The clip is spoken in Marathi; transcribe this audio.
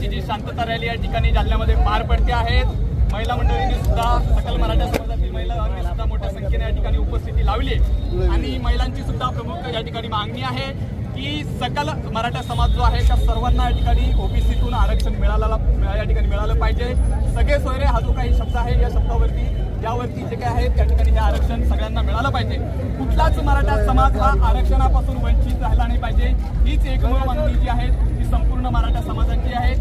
समाजाची जी शांतता रॅली या ठिकाणी जालन्यामध्ये पार पडते आहेत. महिला मंडळींनी सुद्धा सकल मराठा समाजातील महिलांनी सुद्धा मोठ्या संख्येने या ठिकाणी उपस्थिती लावली आणि महिलांची सुद्धा प्रमुख या ठिकाणी मागणी आहे की सकल मराठा समाज जो आहे त्या सर्वांना या ठिकाणी ओबीसीतून आरक्षण मिळालं पाहिजे. सगळे सोयरे हा जो काही शब्द आहे या शब्दावरती यावरती जे काय आहे त्या ठिकाणी हे आरक्षण सगळ्यांना मिळालं पाहिजे. कुठलाच मराठा समाज हा आरक्षणापासून वंचित राहिला नाही पाहिजे. हीच एकमेव मागणी जी आहे ती संपूर्ण मराठा समाजाची आहे.